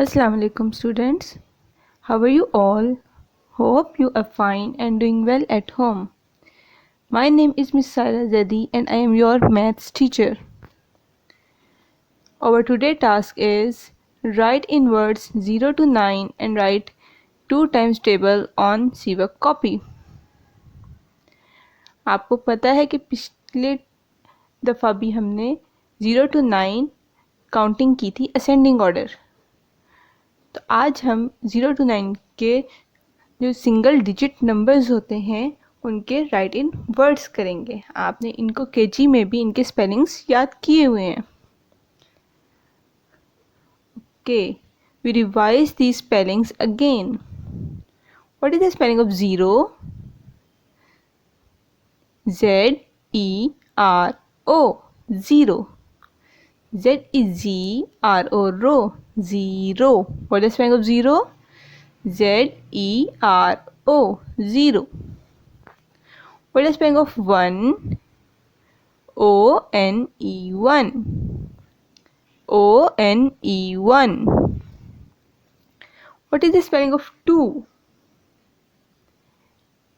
Assalamu alaikum students. How are you all? Hope you are fine and doing well at home. My name is Miss Sara Zedi and I am your maths teacher. Our today task is write in words 0 to 9 and write 2 times table on CWork copy. आपको पता है कि पिछले दफ़ा भी हमने 0 to 9 counting की थी असेंडिंग ऑर्डर। तो आज हम 0 to 9 के जो सिंगल डिजिट नंबर्स होते हैं उनके राइट इन वर्ड्स करेंगे। आपने इनको केजी में भी इनके स्पेलिंग्स याद किए हुए हैं। Okay, we revise the spellings again. What is the spelling of 0? ZERO, zero. ZERO, zero. What is the spelling of 0? ZERO, zero. What is the spelling of 1? ONE, ONE. What is the spelling of 2?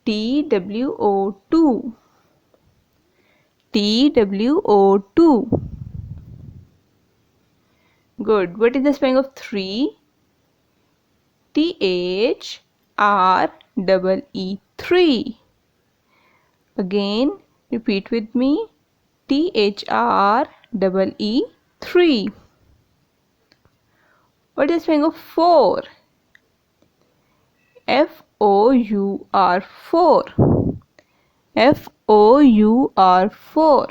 TWO2, TWO2. Good. What is the spelling of 3? THREE3. Again, repeat with me. THREE3. What is the spelling of 4? FOUR4. FOUR4.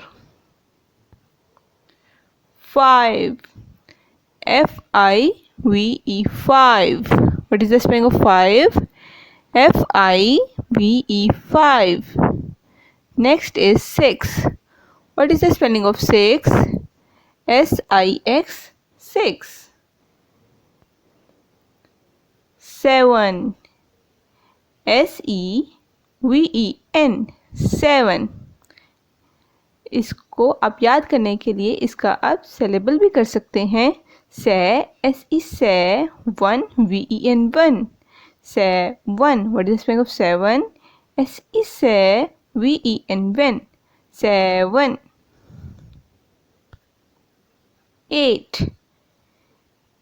5. FIVE5. What is the spelling of 5? FIVE5. Next is 6. What is the spelling of 6? SIX6. 7. SEVEN, 7. इसको आप याद करने के लिए इसका आप syllable भी कर सकते हैं। SE, 1, VEN, 1. 7. What is the spelling of 7? SE, VEN, 1. 7. 8.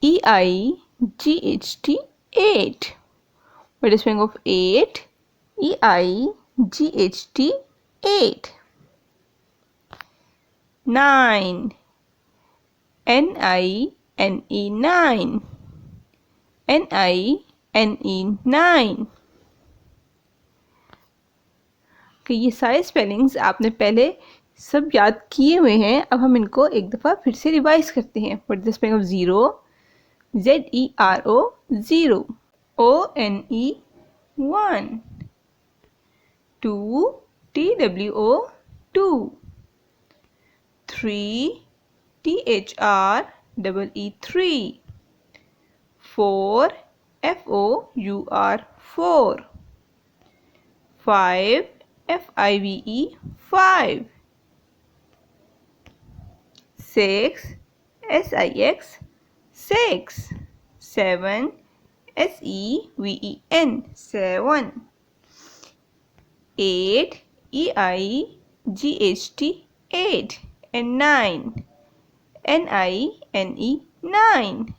EIGHT, 8. What is the spelling of 8? EIGHT, 8. 9. NINE, 9. NINE, 9. कि ये सारे स्पेलिंग्स आपने पहले सब याद किए हुए हैं। अब हम इनको एक दफ़ा फिर से रिवाइज करते हैं। What is the spelling of 0? ZERO, 0. ONE, 1. 2. TWO2. 3. THREE3. 4. FOUR4. 5. FIVE5. 6. SIX6. 7. SEVEN, 7. 8. EIGHT, 8. And 9. NINE, 9.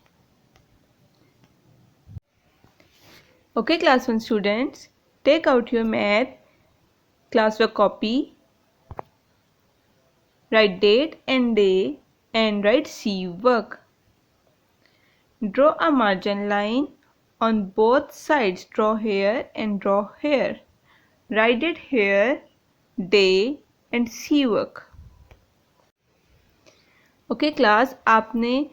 Okay, class 1 students, take out your math classwork copy, write date and day and write CWork. Draw a margin line on both sides. Draw here and draw here. Write it here, day and CWork. Okay class, आपने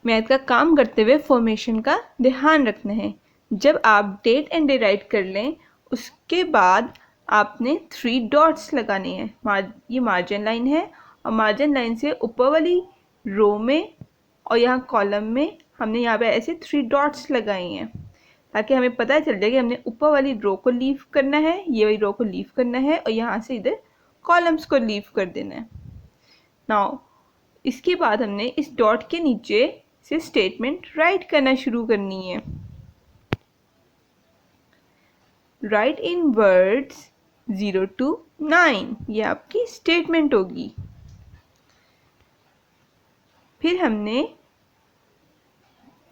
math का काम करते हुए formation का ध्यान रखना है। जब आप डेट एंड डे राइट कर लें उसके बाद आपने 3 डॉट्स लगाने हैं। ये मार्जिन लाइन है और मार्जिन लाइन से ऊपर वाली रो में और यहाँ कॉलम में हमने यहाँ पे ऐसे 3 डॉट्स लगाए हैं ताकि हमें पता चल जाए कि हमने ऊपर वाली रो को लीव करना है, ये वाली रो को लीव करना है और यहाँ से इधर कॉलम्स को लीव कर देना है। नाउ इसके बाद हमने इस डॉट के नीचे से स्टेटमेंट राइट करना शुरू करनी है। राइट इन वर्ड्स 0 to 9, ये आपकी स्टेटमेंट होगी। फिर हमने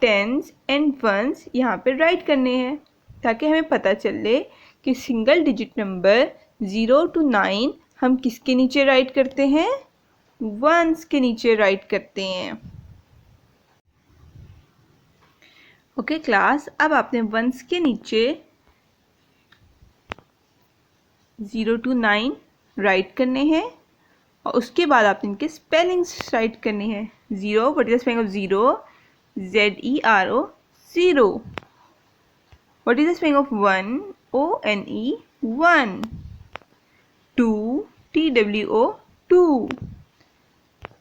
टेंस एंड वंस यहाँ पे राइट करने हैं ताकि हमें पता चले कि सिंगल डिजिट नंबर 0 to 9 हम किसके नीचे राइट करते हैं, वंस के नीचे राइट करते हैं। ओके क्लास, अब आपने वंस के नीचे 0 to 9 राइट करने हैं और उसके बाद आपने इनके स्पेलिंग्स राइट करने हैं। 0, what is the spelling of 0? ZERO, 0. What is the spelling of 1? ONE, 1. 2, TWO, 2.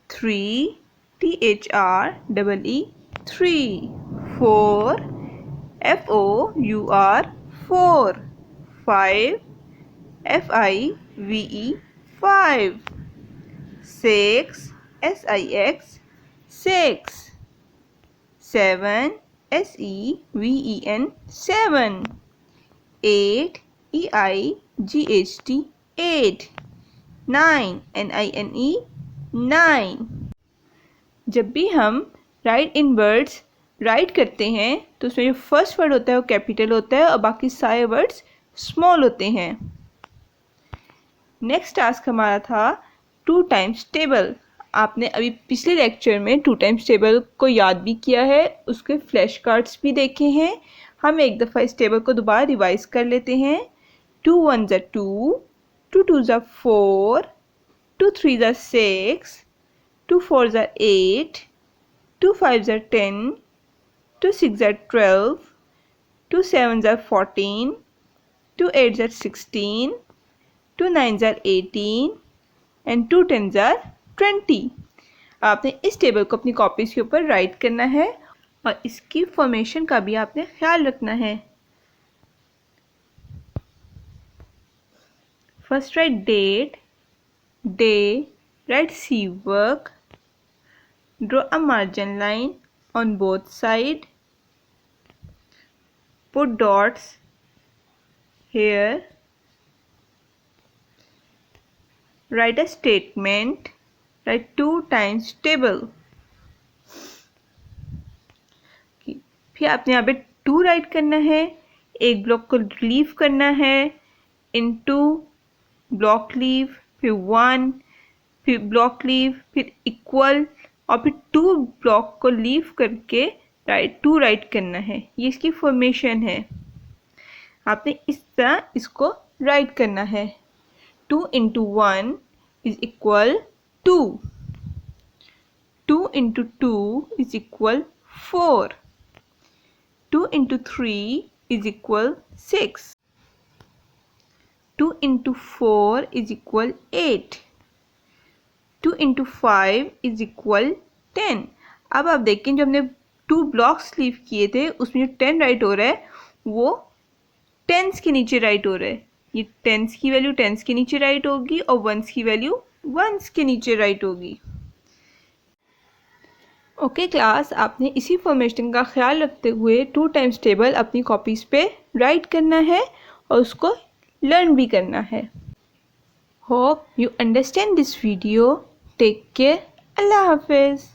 3, THREE, 3. 4, FOUR, 4. 5, FIVE, 5. 6, SIX, 6. 7, SEVEN, 7. 8, EIGHT, 8. 9, NINE, 9. जब भी हम राइट इन वर्ड्स राइट करते हैं तो उसमें जो फर्स्ट वर्ड होता है वो कैपिटल होता है और बाकी सारे वर्ड्स स्मॉल होते हैं। नेक्स्ट टास्क हमारा था 2 टाइम्स टेबल। आपने अभी पिछले लेक्चर में 2 टाइम्स टेबल को याद भी किया है, उसके फ्लैश कार्ड्स भी देखे हैं। हम एक दफ़ा इस टेबल को दोबारा रिवाइज कर लेते हैं। 2 1s are 2, 2 2s are 4, 2 3s are 6, 2 4s are 8, 2 5s are 10, 2 6s are 12, 2 7s are 14, 2 8s are 16, 2 9s are 18 and 2 10s are 20। आपने इस टेबल को अपनी कॉपीज के ऊपर राइट करना है और इसकी फॉर्मेशन का भी आपने ख्याल रखना है। First write date, day, write C work, draw a margin line on both side, put dots here, write a statement, write 2 times table। फिर आपने यहाँ पे 2 राइट करना है, एक ब्लॉक को लीव करना है, इनटू ब्लॉक लीव, फिर 1, फिर ब्लॉक लीव, फिर इक्वल और फिर 2 ब्लॉक को लीव करके 2 राइट करना है। ये इसकी फॉर्मेशन है। आपने इस तरह इसको राइट करना है। 2 into 1 is equal 2, 2 into 2 is equal 4, 2 into 3 is equal 6, 2 into 4 is equal 8, 2 into 5 is equal 10। अब आप देखें जो हमने 2 ब्लॉक्स लीव किए थे उसमें जो 10 राइट हो रहा है वो टेंस के नीचे राइट हो रहा है। ये टेंस की वैल्यू टेंस के नीचे राइट होगी और वंस की वैल्यू वंस के नीचे राइट होगी। ओके क्लास, आपने इसी फॉर्मेशन का ख्याल रखते हुए 2 टाइम्स टेबल अपनी कॉपीज़ पे राइट करना है और उसको लर्न भी करना है। Hope you understand this video. Take care. अल्लाह हाफिज़।